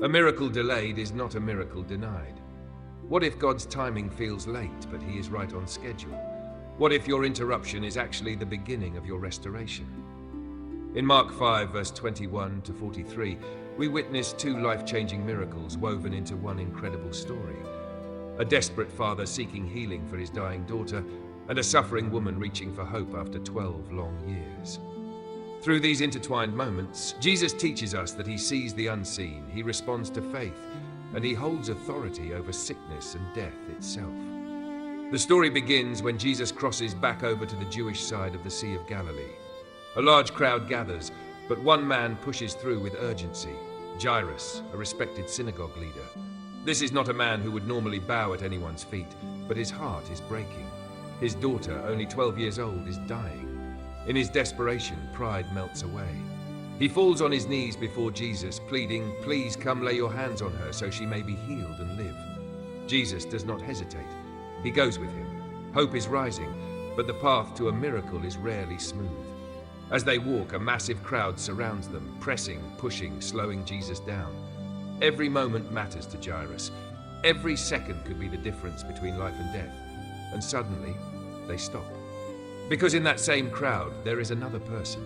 A miracle delayed is not a miracle denied. What if God's timing feels late, but He is right on schedule? What if your interruption is actually the beginning of your restoration? In Mark 5, verse 21 to 43, we witness two life-changing miracles woven into one incredible story. A desperate father seeking healing for his dying daughter, and a suffering woman reaching for hope after 12 long years. Through these intertwined moments, Jesus teaches us that He sees the unseen, He responds to faith, and He holds authority over sickness and death itself. The story begins when Jesus crosses back over to the Jewish side of the Sea of Galilee. A large crowd gathers, but one man pushes through with urgency: Jairus, a respected synagogue leader. This is not a man who would normally bow at anyone's feet, but his heart is breaking. His daughter, only 12 years old, is dying. In his desperation, pride melts away. He falls on his knees before Jesus, pleading, "Please come lay your hands on her so she may be healed and live." Jesus does not hesitate. He goes with him. Hope is rising, but the path to a miracle is rarely smooth. As they walk, a massive crowd surrounds them, pressing, pushing, slowing Jesus down. Every moment matters to Jairus. Every second could be the difference between life and death. And suddenly, they stop. Because in that same crowd, there is another person.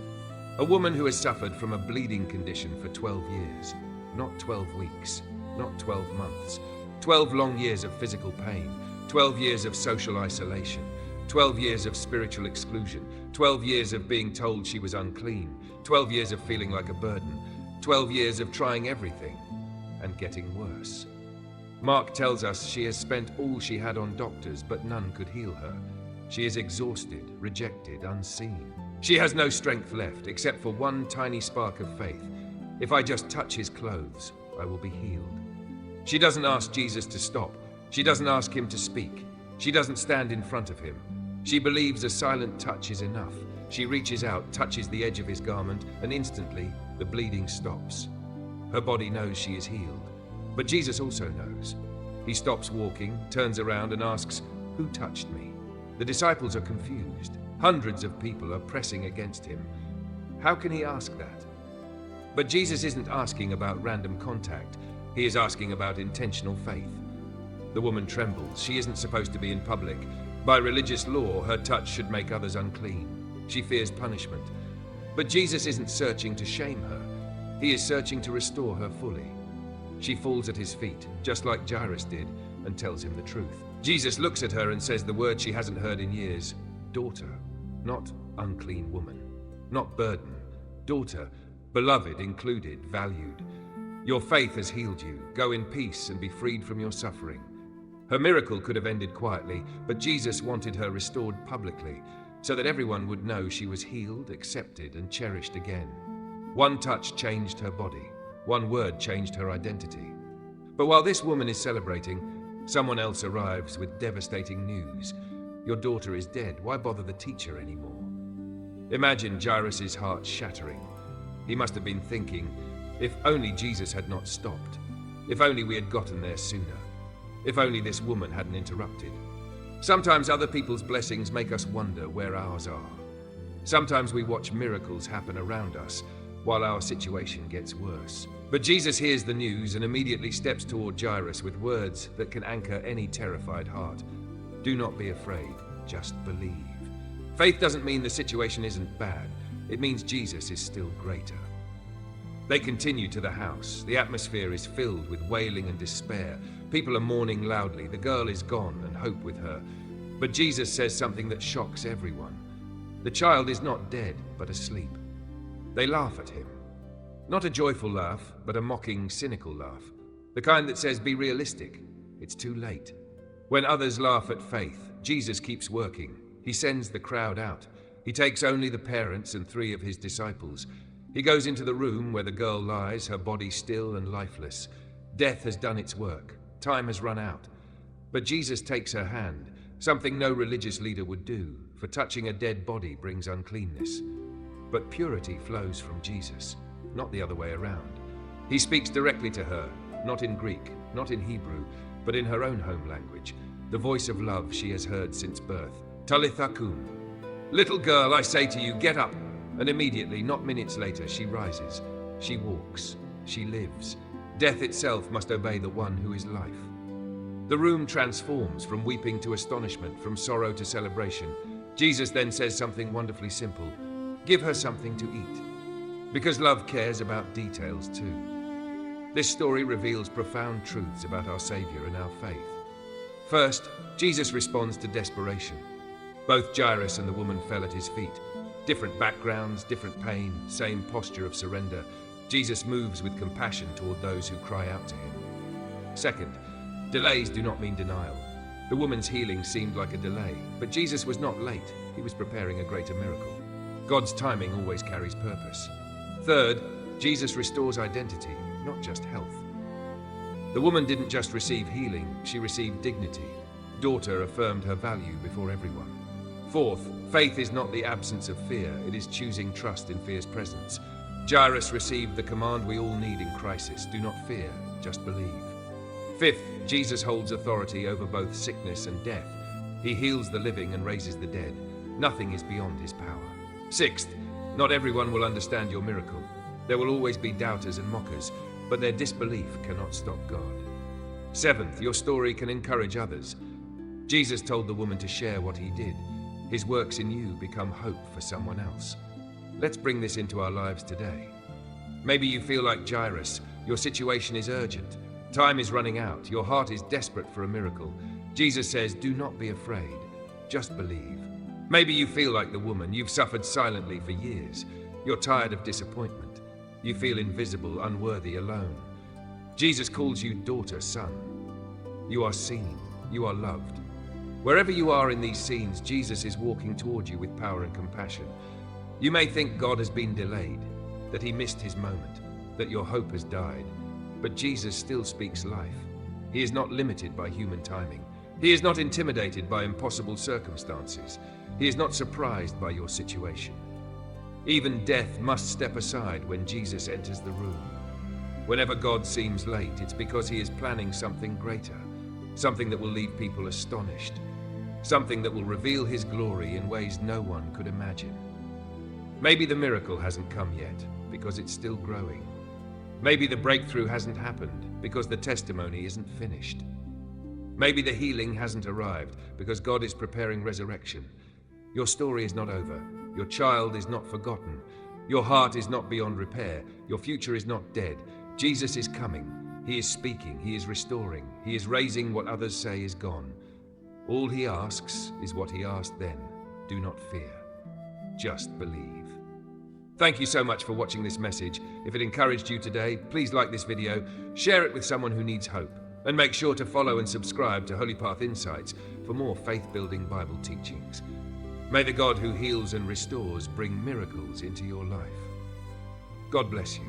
A woman who has suffered from a bleeding condition for 12 years. Not 12 weeks, not 12 months. 12 long years of physical pain. 12 years of social isolation. 12 years of spiritual exclusion. 12 years of being told she was unclean. 12 years of feeling like a burden. 12 years of trying everything and getting worse. Mark tells us she has spent all she had on doctors, but none could heal her. She is exhausted, rejected, unseen. She has no strength left, except for one tiny spark of faith. If I just touch his clothes, I will be healed. She doesn't ask Jesus to stop. She doesn't ask him to speak. She doesn't stand in front of him. She believes a silent touch is enough. She reaches out, touches the edge of his garment, and instantly the bleeding stops. Her body knows she is healed. But Jesus also knows. He stops walking, turns around and asks, "Who touched me?" The disciples are confused. Hundreds of people are pressing against him. How can he ask that? But Jesus isn't asking about random contact. He is asking about intentional faith. The woman trembles. She isn't supposed to be in public. By religious law, her touch should make others unclean. She fears punishment. But Jesus isn't searching to shame her. He is searching to restore her fully. She falls at his feet, just like Jairus did, and tells him the truth. Jesus looks at her and says the word she hasn't heard in years: daughter. Not unclean woman. Not burden. Daughter. Beloved, included, valued. Your faith has healed you. Go in peace and be freed from your suffering. Her miracle could have ended quietly, but Jesus wanted her restored publicly, so that everyone would know she was healed, accepted, and cherished again. One touch changed her body. One word changed her identity. But while this woman is celebrating, someone else arrives with devastating news. Your daughter is dead. Why bother the teacher anymore? Imagine Jairus' heart shattering. He must have been thinking, if only Jesus had not stopped. If only we had gotten there sooner. If only this woman hadn't interrupted. Sometimes other people's blessings make us wonder where ours are. Sometimes we watch miracles happen around us while our situation gets worse. But Jesus hears the news and immediately steps toward Jairus with words that can anchor any terrified heart. Do not be afraid, just believe. Faith doesn't mean the situation isn't bad. It means Jesus is still greater. They continue to the house. The atmosphere is filled with wailing and despair. People are mourning loudly. The girl is gone and hope with her. But Jesus says something that shocks everyone. The child is not dead, but asleep. They laugh at him. Not a joyful laugh, but a mocking, cynical laugh. The kind that says, be realistic. It's too late. When others laugh at faith, Jesus keeps working. He sends the crowd out. He takes only the parents and 3 of his disciples. He goes into the room where the girl lies, her body still and lifeless. Death has done its work. Time has run out. But Jesus takes her hand, something no religious leader would do, for touching a dead body brings uncleanness. But purity flows from Jesus, not the other way around. He speaks directly to her, not in Greek, not in Hebrew, but in her own home language, the voice of love she has heard since birth. Talitha kum. Little girl, I say to you, get up. And immediately, not minutes later, she rises. She walks. She lives. Death itself must obey the one who is life. The room transforms from weeping to astonishment, from sorrow to celebration. Jesus then says something wonderfully simple: give her something to eat. Because love cares about details too. This story reveals profound truths about our Savior and our faith. First, Jesus responds to desperation. Both Jairus and the woman fell at his feet. Different backgrounds, different pain, same posture of surrender. Jesus moves with compassion toward those who cry out to him. Second, delays do not mean denial. The woman's healing seemed like a delay, but Jesus was not late. He was preparing a greater miracle. God's timing always carries purpose. Third, Jesus restores identity, not just health. The woman didn't just receive healing, she received dignity. Daughter affirmed her value before everyone. Fourth, faith is not the absence of fear, it is choosing trust in fear's presence. Jairus received the command we all need in crisis: do not fear, just believe. Fifth, Jesus holds authority over both sickness and death. He heals the living and raises the dead. Nothing is beyond his power. Sixth, not everyone will understand your miracle. There will always be doubters and mockers, but their disbelief cannot stop God. Seventh, your story can encourage others. Jesus told the woman to share what he did. His works in you become hope for someone else. Let's bring this into our lives today. Maybe you feel like Jairus. Your situation is urgent. Time is running out. Your heart is desperate for a miracle. Jesus says, do not be afraid. Just believe. Maybe you feel like the woman. You've suffered silently for years. You're tired of disappointment. You feel invisible, unworthy, alone. Jesus calls you daughter, son. You are seen. You are loved. Wherever you are in these scenes, Jesus is walking toward you with power and compassion. You may think God has been delayed, that he missed his moment, that your hope has died. But Jesus still speaks life. He is not limited by human timing. He is not intimidated by impossible circumstances. He is not surprised by your situation. Even death must step aside when Jesus enters the room. Whenever God seems late, it's because he is planning something greater, something that will leave people astonished, something that will reveal his glory in ways no one could imagine. Maybe the miracle hasn't come yet because it's still growing. Maybe the breakthrough hasn't happened because the testimony isn't finished. Maybe the healing hasn't arrived because God is preparing resurrection. Your story is not over. Your child is not forgotten. Your heart is not beyond repair. Your future is not dead. Jesus is coming. He is speaking. He is restoring. He is raising what others say is gone. All he asks is what he asked then. Do not fear. Just believe. Thank you so much for watching this message. If it encouraged you today, please like this video, share it with someone who needs hope, and make sure to follow and subscribe to Holy Path Insights for more faith-building Bible teachings. May the God who heals and restores bring miracles into your life. God bless you.